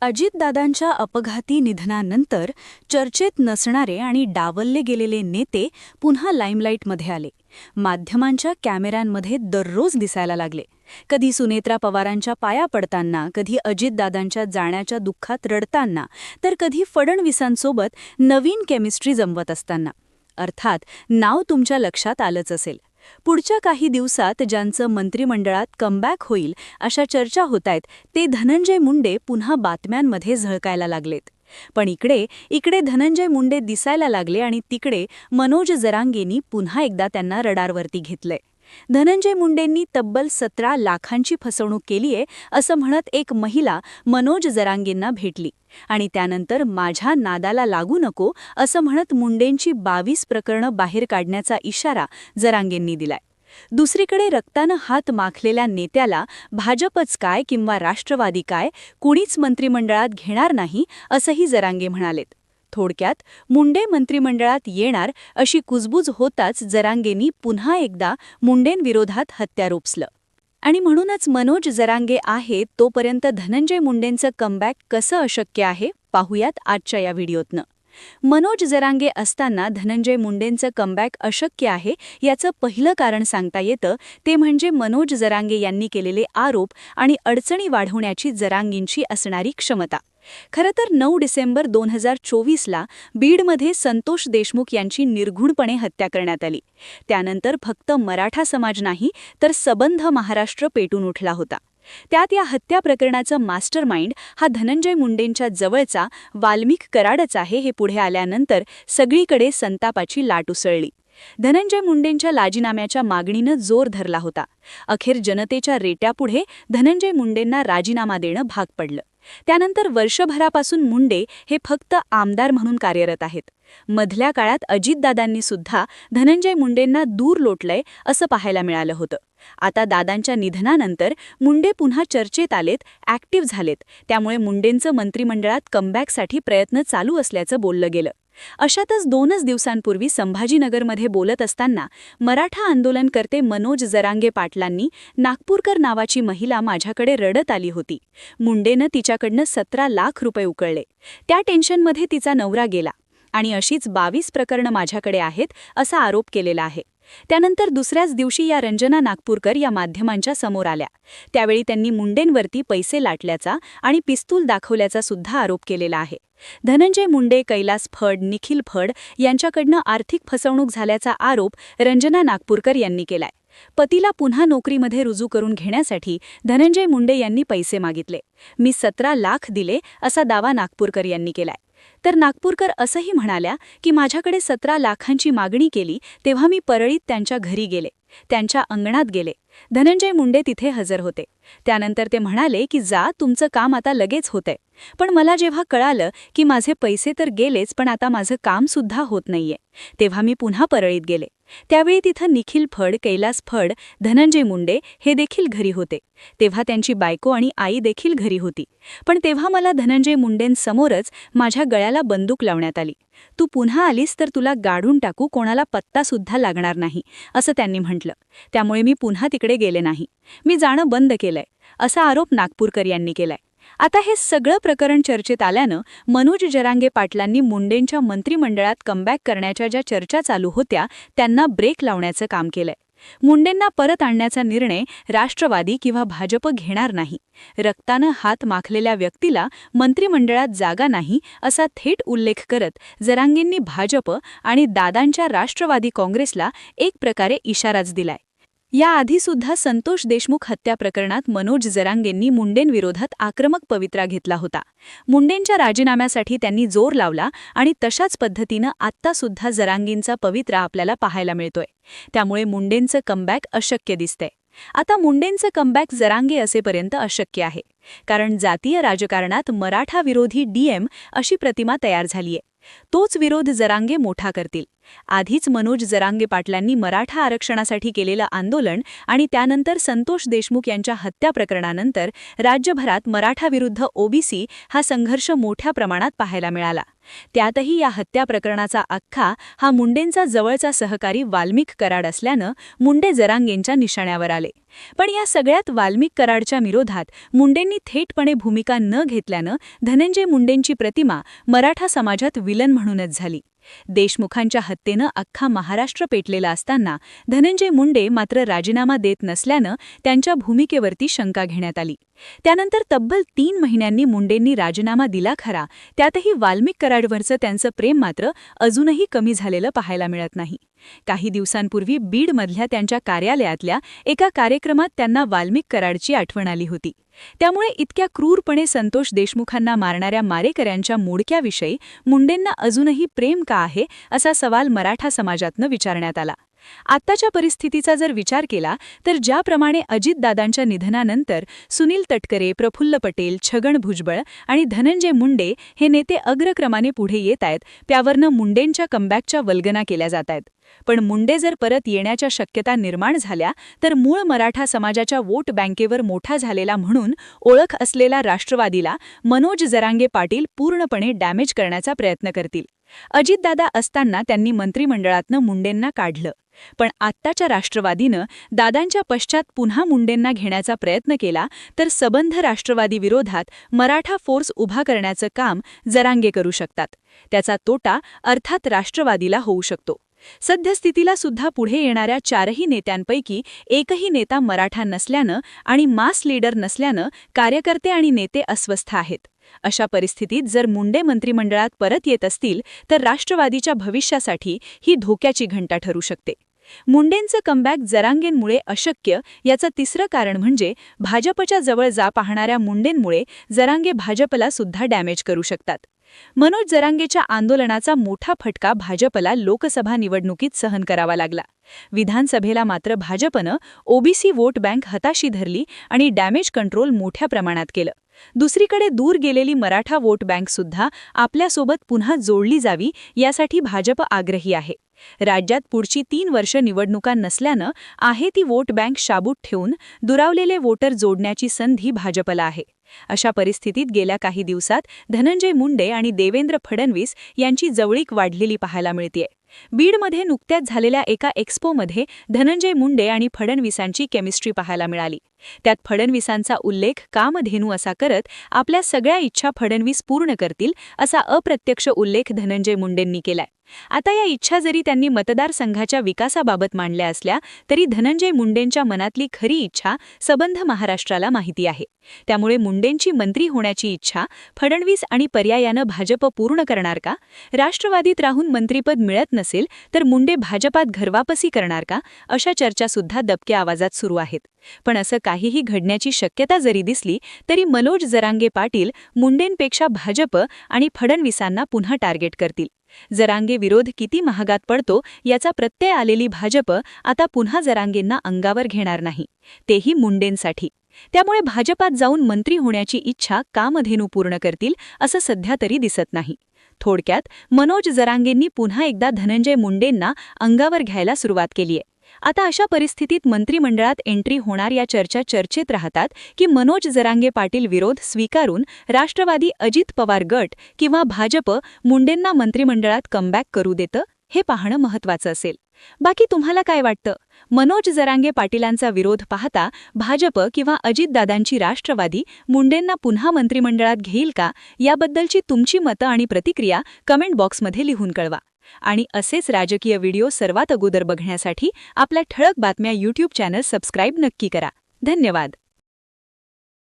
अजितदादांच्या अपघाती निधनानंतर चर्चेत नसणारे आणि डावलले गेलेले नेते पुन्हा लाईमलाईटमध्ये आले. माध्यमांच्या कॅमेऱ्यांमध्ये दररोज दिसायला लागले. कधी सुनेत्रा पवारांच्या पाया पडताना, कधी अजितदादांच्या जाण्याच्या दुःखात रडताना, तर कधी फडणवीसांसोबत नवीन केमिस्ट्री जमवत असताना. अर्थात नाव तुमच्या लक्षात आलंच असेल. पुढच्या काही दिवसात ज्यांचं मंत्रिमंडळात कमबॅक होईल अशा चर्चा होतायत ते धनंजय मुंडे पुन्हा बातम्यांमध्ये झळकायला लागलेत. पण इकडे धनंजय मुंडे दिसायला लागले आणि तिकडे मनोज जरांगेंनी पुन्हा एकदा त्यांना रडारवरती घेतलंय. धनंजय मुंडेंनी तब्बल 17 लाखांची फसवणूक केलीये असं म्हणत एक महिला मनोज जरांगेंना भेटली आणि त्यानंतर माझ्या नादाला लागू नको असं म्हणत मुंडेंची 22 प्रकरणं बाहेर काढण्याचा इशारा जरांगेंनी दिलाय. दुसरीकडे रक्तानं हात माखलेल्या नेत्याला भाजपच काय किंवा राष्ट्रवादी काय कुणीच मंत्रिमंडळात घेणार नाही असंही जरांगे म्हणालेत. थोडक्यात मुंडे मंत्रिमंडळात येणार अशी कुजबूज होताच जरांगेंनी पुन्हा एकदा मुंडेंविरोधात हत्यार उपसलं. आणि म्हणूनच मनोज जरांगे आहेत तोपर्यंत धनंजय मुंडेंचं कमबॅक कसं अशक्य आहे पाहूयात आजच्या या व्हिडिओतनं. मनोज जरांगे असताना धनंजय मुंडेंचं कमबॅक अशक्य आहे याचं पहिलं कारण सांगता येतं ते म्हणजे मनोज जरांगे यांनी केलेले आरोप आणि अडचणी वाढवण्याची जरांगेंची असणारी क्षमता. खरं तर 9 डिसेंबर 2024ला बीडमध्ये संतोष देशमुख यांची निर्घृणपणे हत्या करण्यात आली. त्यानंतर फक्त मराठा समाज नाही तर सबंध महाराष्ट्र पेटून उठला होता. त्यात या हत्या प्रकरणाचं मास्टरमाइंड हा धनंजय मुंडेंच्या जवळचा वाल्मिक कराडच आहे हे पुढे आल्यानंतर सगळीकडे संतापाची लाट उसळली. धनंजय मुंडेंच्या राजीनाम्याच्या मागणीनं जोर धरला होता. अखेर जनतेच्या रेट्यापुढे धनंजय मुंडेंना राजीनामा देणं भाग पडलं. त्यानंतर वर्षभरापासून मुंडे हे फक्त आमदार म्हणून कार्यरत आहेत. मधल्या काळात अजितदादांनी सुद्धा धनंजय मुंडेंना दूर लोटलंय असं पाहायला मिळालं होतं. आता दादांच्या निधनानंतर मुंडे पुन्हा चर्चेत आलेत, ॲक्टिव्ह झालेत. त्यामुळे मुंडेंचं मंत्रिमंडळात कमबॅकसाठी प्रयत्न चालू असल्याचं बोललं गेलं. अशातच 2 दिवसांपूर्वी संभाजीनगरमध्ये बोलत असताना मराठा आंदोलनकर्ते मनोज जरांगे पाटलांनी नागपूरकर नावाची महिला माझ्याकडे रडत आली होती. मुंडेनं तिच्याकडनं 17 लाख रुपये उकळले. त्या टेन्शनमध्ये तिचा नवरा गेला आणि अशीच 22 प्रकरणं माझ्याकडे आहेत असा आरोप केलेला आहे. त्यानंतर दुसऱ्याच दिवशी या रंजना नागपूरकर या माध्यमांच्या समोर आल्या. त्यावेळी त्यांनी मुंडेंवरती पैसे लाटल्याचा आणि पिस्तूल दाखवल्याचा सुद्धा आरोप केलेला आहे. धनंजय मुंडे, कैलास फड, निखिल फड यांच्याकडनं आर्थिक फसवणूक झाल्याचा आरोप रंजना नागपूरकर यांनी केलाय. पतीला पुन्हा नोकरीमध्ये रुजू करून घेण्यासाठी धनंजय मुंडे यांनी पैसे मागितले. मी 17 लाख दिले असा दावा नागपूरकर यांनी केलाय. तर नागपूरकर असंही म्हणाल्या की माझ्याकडे 17 लाखांची मागणी केली तेव्हा मी परळीत त्यांच्या घरी गेले, त्यांच्या अंगणात गेले. धनंजय मुंडे तिथे हजर होते. त्यानंतर ते म्हणाले की जा, तुमचं काम आता लगेच होतंय. पण मला जेव्हा कळालं की माझे पैसे तर गेलेच पण आता माझं काम सुद्धा होत नाहीये, तेव्हा मी पुन्हा परळीत गेले. त्यावेळी तिथं निखिल फड, कैलास फड, धनंजय मुंडे हे देखील घरी होते. तेव्हा त्यांची बायको आणि आई देखील घरी होती. पण तेव्हा मला धनंजय मुंडेंसमोरच माझ्या गळ्याला बंदूक लावण्यात आली. तू पुन्हा आलीस तर तुला गाडून टाकू, कोणाला पत्ता सुद्धा लागणार नाही असं त्यांनी म्हटलं. त्यामुळे मी पुन्हा तिकडे गेले नाही, मी जाणं बंद केलंय असा आरोप नागपूरकर यांनी केलाय. आता हे सगळं प्रकरण चर्चेत आल्यानं मनोज जरांगे पाटलांनी मुंडेंच्या मंत्रिमंडळात कमबॅक करण्याच्या ज्या चर्चा चालू होत्या त्यांना ब्रेक लावण्याचं काम केलंय. मुंडेंना परत आणण्याचा निर्णय राष्ट्रवादी किंवा भाजप घेणार नाही. रक्तानं हात माखलेल्या व्यक्तीला मंत्रिमंडळात जागा नाही असा थेट उल्लेख करत जरांगेंनी भाजप आणि दादांच्या राष्ट्रवादी काँग्रेसला एक प्रकारे इशाराच दिलाय. याआधीसुद्धा संतोष देशमुख हत्या प्रकरणात मनोज जरांगेंनी मुंडेंविरोधात आक्रमक पवित्रा घेतला होता. मुंडेंच्या राजीनाम्यासाठी त्यांनी जोर लावला आणि तशाच पद्धतीनं आत्तासुद्धा जरांगेंचा पवित्रा आपल्याला पाहायला मिळतोय. त्यामुळे मुंडेंचं कमबॅक अशक्य दिसतंय. आता मुंडेंचं कमबॅक जरांगे असेपर्यंत अशक्य आहे, कारण जातीय राजकारणात मराठा विरोधी डीएम अशी प्रतिमा तयार झालीय. तोच विरोध जरांगे मोठा करतील. आधीच मनोज जरांगे पाटलांनी मराठा आरक्षणासाठी केलेलं आंदोलन आणि त्यानंतर संतोष देशमुख यांच्या हत्या प्रकरणानंतर राज्यभरात मराठा विरुद्ध ओबीसी हा संघर्ष मोठ्या प्रमाणात पाहायला मिळाला. त्यातही या हत्या प्रकरणाचा आख्खा हा मुंडेंचा जवळचा सहकारी वाल्मिक कराड असल्यानं मुंडे जरांगेंच्या निशाण्यावर आले. पण या सगळ्यात वाल्मिक कराडच्या विरोधात मुंडेंनी थेटपणे भूमिका न घेतल्यानं धनंजय मुंडेंची प्रतिमा मराठा समाजात विलन म्हणूनच झाली. देशमुखांच्या हत्येनं अख्खा महाराष्ट्र पेटलेला असताना धनंजय मुंडे मात्र राजीनामा देत नसल्यानं त्यांच्या भूमिकेवरती शंका घेण्यात आली. त्यानंतर तब्बल 3 महिन्यांनी मुंडेंनी राजीनामा दिला खरा, त्यातही वाल्मिक कराडवरचं त्यांचं प्रेम मात्र अजूनही कमी झालेलं पाहायला मिळत नाही. काही दिवसांपूर्वी बीडमधल्या त्यांच्या कार्यालयातल्या एका कार्यक्रमात त्यांना वाल्मिक कराडची आठवण आली होती. त्यामुळे इतक्या क्रूरपणे संतोष देशमुखांना मारणाऱ्या मारेकऱ्यांच्या मोडक्याविषयी मुंडेंना अजूनही प्रेम का आहे असा सवाल मराठा समाजातनं विचारण्यात आला. आत्ताच्या परिस्थितीचा जर विचार केला तर ज्याप्रमाणे अजितदादांच्या निधनानंतर सुनील तटकरे, प्रफुल्ल पटेल, छगन भुजबळ आणि धनंजय मुंडे हे नेते अग्रक्रमाने पुढे येत आहेत, त्यावरनं मुंडेंच्या कमबॅकच्या वल्गना केल्या जात आहेत. पण मुंडे जर परत येण्याच्या शक्यता निर्माण झाल्या तर मूळ मराठा समाजाच्या वोट बँकेवर मोठा झालेला म्हणून ओळख असलेला राष्ट्रवादीला मनोज जरांगे पाटील पूर्णपणे डॅमेज करण्याचा प्रयत्न करतील. अजितदादा असताना त्यांनी मंत्रिमंडळातनं मुंडेंना काढलं, पण आत्ताच्या राष्ट्रवादीनं दादांच्या पश्चात पुन्हा मुंडेंना घेण्याचा प्रयत्न केला तर सबंध राष्ट्रवादी विरोधात मराठा फोर्स उभा करण्याचं काम जरांगे करू शकतात. त्याचा तोटा अर्थात राष्ट्रवादीला होऊ शकतो. सद्यस्थितीला सुद्धा पुढे येणाऱ्या 4ही नेत्यांपैकी एकही नेता मराठा नसल्यानं आणि मास लीडर नसल्यानं कार्यकर्ते आणि नेते अस्वस्थ आहेत. अशा परिस्थितीत जर मुंडे मंत्रिमंडळात परत येत असतील तर राष्ट्रवादीच्या भविष्यासाठी ही धोक्याची घंटा ठरू शकते. मुंडेंचं कमबॅक जरांगेंमुळे अशक्य याचं तिसरं कारण म्हणजे भाजपच्या जवळ जा पाहणाऱ्या मुंडेंमुळे जरांगे भाजपला सुद्धा डॅमेज करू शकतात. मनोज जरांगेच्या आंदोलनाचा मोठा फटका भाजपला लोकसभा निवडणुकीत सहन करावा लागला. विधानसभेला मात्र भाजपनं ओबीसी वोट बँक हाताशी धरली आणि डॅमेज कंट्रोल मोठ्या प्रमाणात केलं. दुसरीकडे दूर गेलेली मराठा वोट बँक सुद्धा आपल्यासोबत पुन्हा जोडली जावी यासाठी भाजप आग्रही आहे. राज्यात पुढची 3 वर्ष निवडणुका नसल्यानं आहे ती वोट बँक शाबूत ठेवून दुरावलेले वोटर जोडण्याची संधी भाजपला आहे. अशा परिस्थितीत गेल्या काही दिवसात धनंजय मुंडे आणि देवेंद्र फडणवीस यांची जवळीक वाढलेली पाहायला मिळतेय. बीडमध्ये नुकत्याच झालेल्या एका एक्स्पोमध्ये धनंजय मुंडे आणि फडणवीसांची केमिस्ट्री पाहायला मिळाली. त्यात फडणवीसांचा उल्लेख कामधेनू असा करत आपल्या सगळ्या इच्छा फडणवीस पूर्ण करतील असा अप्रत्यक्ष उल्लेख धनंजय मुंडेंनी केलाय. आता या इच्छा जरी त्यांनी मतदारसंघाच्या विकासाबाबत मांडल्या असल्या तरी धनंजय मुंडेंच्या मनातली खरी इच्छा सबंध महाराष्ट्राला माहिती आहे. त्यामुळे मुंडेंची मंत्री होण्याची इच्छा फडणवीस आणि पर्यायानं भाजप पूर्ण करणार का? राष्ट्रवादीत राहून मंत्रीपद मिळत नसेल तर मुंडे भाजपात घरवापसी करणार का? अशा चर्चासुद्धा दबक्या आवाजात सुरू आहेत. पण असं काहीही घडण्याची शक्यता जरी दिसली तरी मनोज जरांगे पाटील मुंडेंपेक्षा भाजप आणि फडणवीसांना पुन्हा टार्गेट करतील. जरांगे विरोध किती महागात पडतो याचा प्रत्यय आलेली भाजप आता पुन्हा जरांगेंना अंगावर घेणार नाही, तेही मुंडेंसाठी. त्यामुळे भाजपात जाऊन मंत्री होण्याची इच्छा कामधेनू पूर्ण करतील असं सध्या तरी दिसत नाही. थोडक्यात मनोज जरांगेंनी पुन्हा एकदा धनंजय मुंडेंना अंगावर घ्यायला सुरुवात केलीय. आता अशा परिस्थितीत मंत्रिमंडळात एंट्री होणार या चर्चा चर्चेत राहतात की मनोज जरांगे पाटील विरोध स्वीकारून राष्ट्रवादी अजित पवार गट किंवा भाजप मुंडेंना मंत्रिमंडळात कमबॅक करू देतं, हे पाहणं महत्त्वाचं असेल. बाकी तुम्हाला काय वाटतं? मनोज जरांगे पाटीलांचा विरोध पाहता भाजप किंवा अजितदादांची राष्ट्रवादी मुंडेंना पुन्हा मंत्रिमंडळात घेईल का? याबद्दलची तुमची मतं आणि प्रतिक्रिया कमेंट बॉक्समध्ये लिहून कळवा. आणि असेच राजकीय व्हिडिओ सर्वात अगोदर बघण्यासाठी आपल्या ठळक बातम्या YouTube चॅनल सबस्क्राईब नक्की करा. धन्यवाद.